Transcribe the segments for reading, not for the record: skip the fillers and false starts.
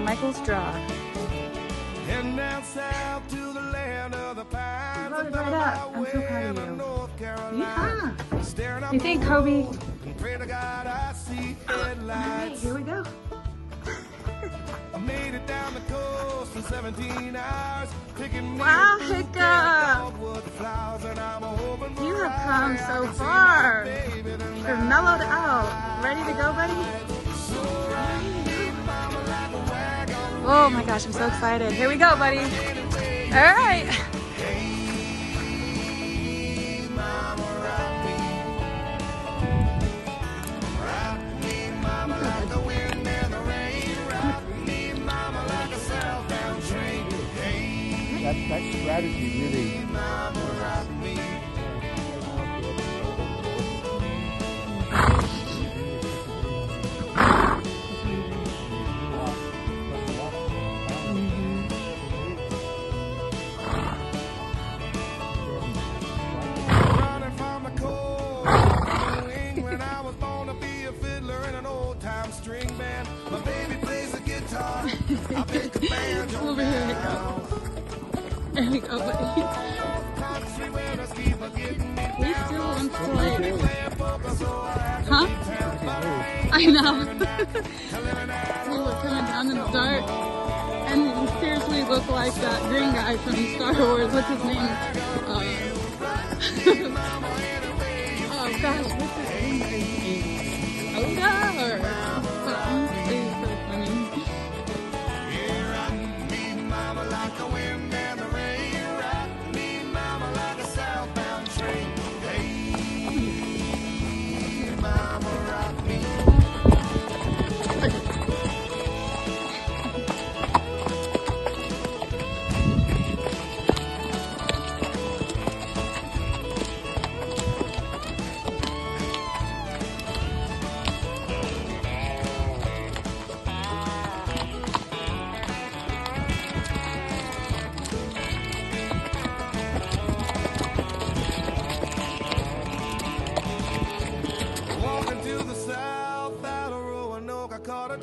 Michael's Draw. And down south to the land of the pines. You rode right up. I'm so proud of you. North Yeah. Staring up You think, Kobe? and pray to God I see Alright, headlights. here we go. I made it down the coast in 17 hours. Wow, Hiccup! You have come so far. You're mellowed out. Ready to go, buddy? Oh my gosh, I'm so excited. Here we go, buddy. All right. That strategy really. Running from the cold New England, I was born to be a fiddler in an old-time string band. My baby plays the guitar. I pick a banjo. Over here, Hiccup. There we go, buddy. We still on flight. Huh? I know. We were coming down in the dark, and we seriously look like that green guy from Star Wars. What's his name? Oh gosh, what's his name? Oda or something? He's so funny.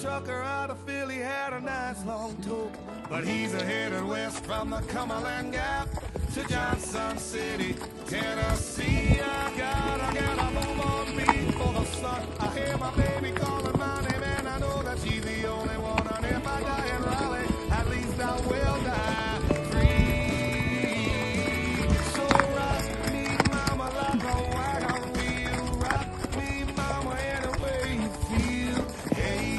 Trucker out of Philly had a nice long toke, but he's a headed west from the Cumberland Gap to Johnson City, Tennessee. I gotta move on before the sun. I hear my baby calling my name, and I know that she's the only one. And if I die in Raleigh, at least I will die free. So rock me, mama, like a wagon wheel. Rock me, mama, any way you feel. Hey.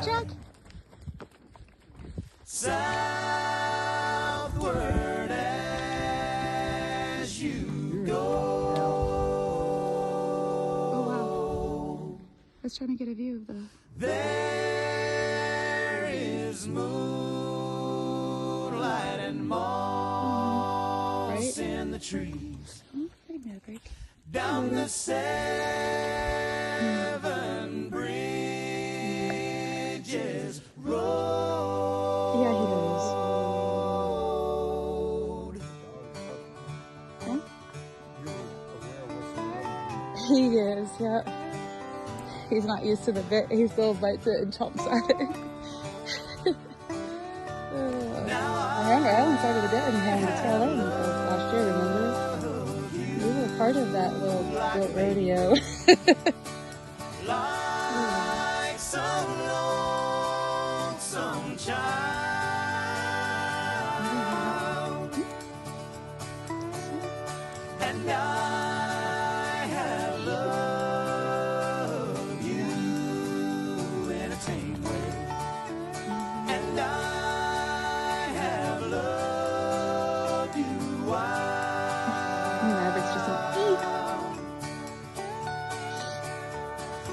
Jack? Southward as you go. was trying to get a view of the. There is moonlight and moss in the trees. Hey, Maverick. Down the 7 bridges road. Yeah, he does. Huh? He is, yeah. He's not used to the bit. He still bites it and chomps at it. Remember, Alan started the bit and had the tail end last year, remember? You were part of that little rodeo. Like some lonesome child, and I have loved you in a tame way, and I have loved you wild. Maverick's just like, eek.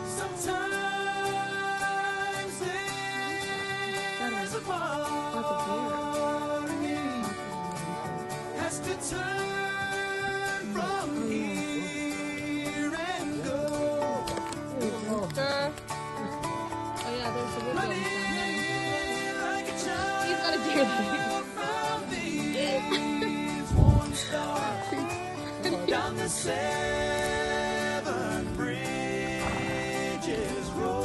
Sometimes there's a part of me has to turn from here and go. Oh yeah, there's the wood Running like a child He's got a deer from these warm stars down the 7 bridges road.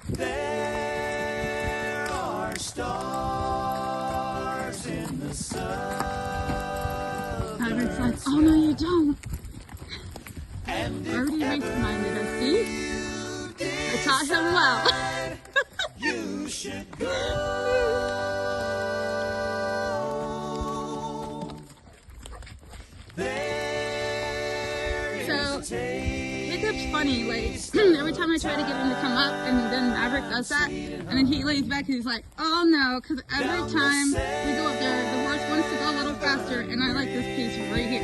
There are stars in the sun. Maverick's like, oh no you don't. And if Already reminded us, see? I taught him well. you should go. There So, is a tale. Jacob's funny, like, every time I try to get him to come up, and then Maverick does that, and then he lays back and he's like, oh no, because every time we go up there, the horse wants to go a little faster, and I like this piece right here.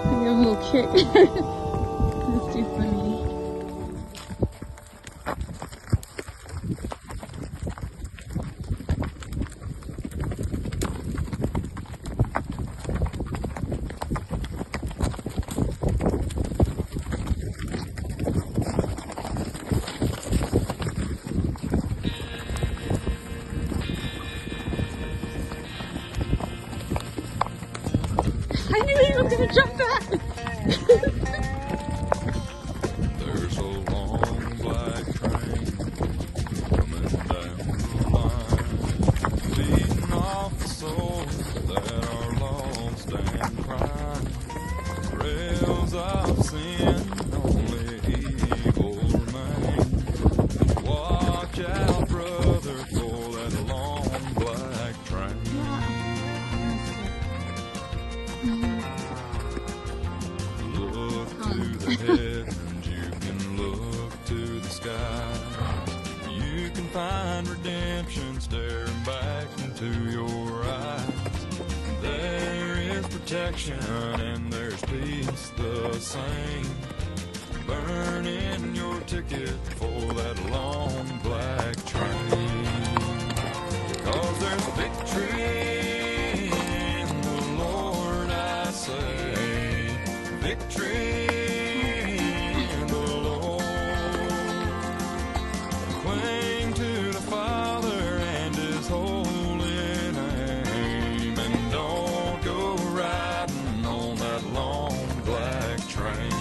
Give him a little kick. That's too funny. I knew he was gonna jump back. There's a long black train coming down the line, beating off the souls that are lost and crying. Rails of sin, only evil remain. Watch out, brother, for that long black train. Look to the heavens, you can look to the sky. You can find redemption staring back into your eyes. There is protection and there's peace the same. Burning your ticket for that long black train. 'Cause there's victory in the Lord, I say. Victory in the Lord. Cling to the Father and His holy name, and don't go riding on that long black train.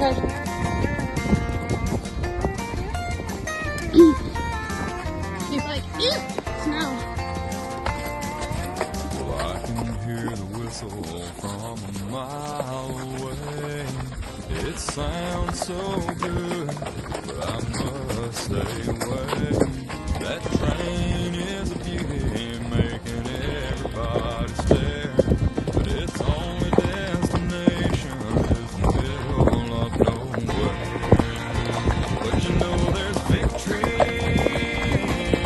Okay. He's like, ew, smell. Well, I can hear the whistle from a mile away. It sounds so good, but I must stay away. That train is a beauty, making everybody stare. But its only destination is the middle of nowhere. But you know there's victory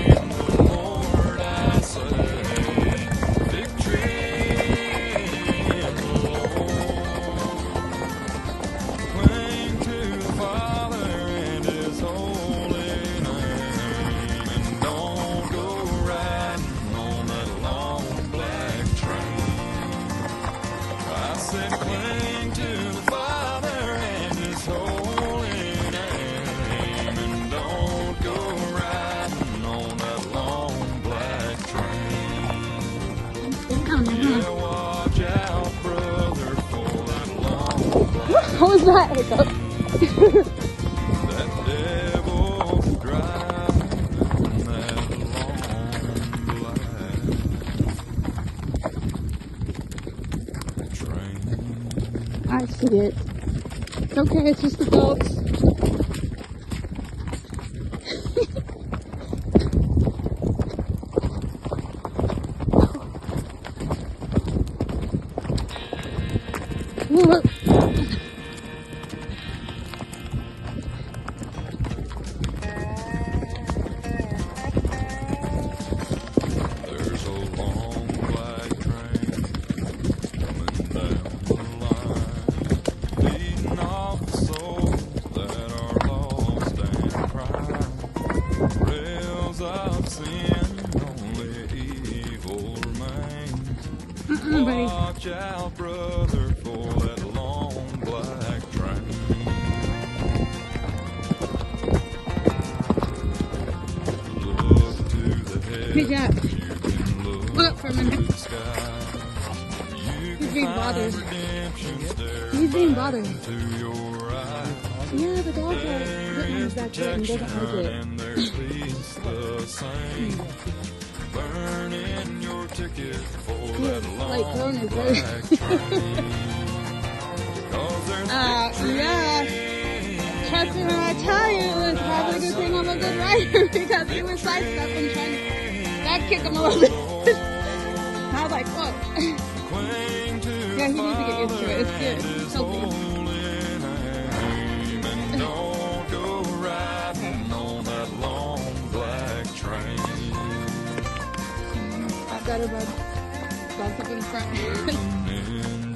in the Lord, I say. Victory in the Lord. Cling to the Father and His holy name, and don't go riding on that long black train. I said cling to the Father and His holy name, and don't go riding on that long black train. Yeah, watch out, brother, for that long black What was that hiccup? that devil driving that long black train. I see it. It's okay, it's just the goats. Look. There's a long black train coming down the line, feeding off the souls that are lost and crying. Rails of sin, only evil remains. Buddy. Watch out, brother, for that long black train. Look to the Hey, heavens, Jack. you can look Look up for a to minute. the sky. You He's can being find bothered. redemption staring He's being back bothered. into your eyes. Yeah, the dogs are There getting is his back foot and protection doesn't like it. and there's peace the same. Burning your ticket for that long like throwing his black leg. train. 'Cause there's Yeah. Trust me when I tell you, it was probably a good thing I'm a good rider because he was sidestepping trying to back kick him a little bit. I was like, whoa. cling to Yeah, he needs to get used to it. It's good. It's His healthy. holy name, and don't go riding on that long black train. I've got her, bud. Dogs up in the front. There's an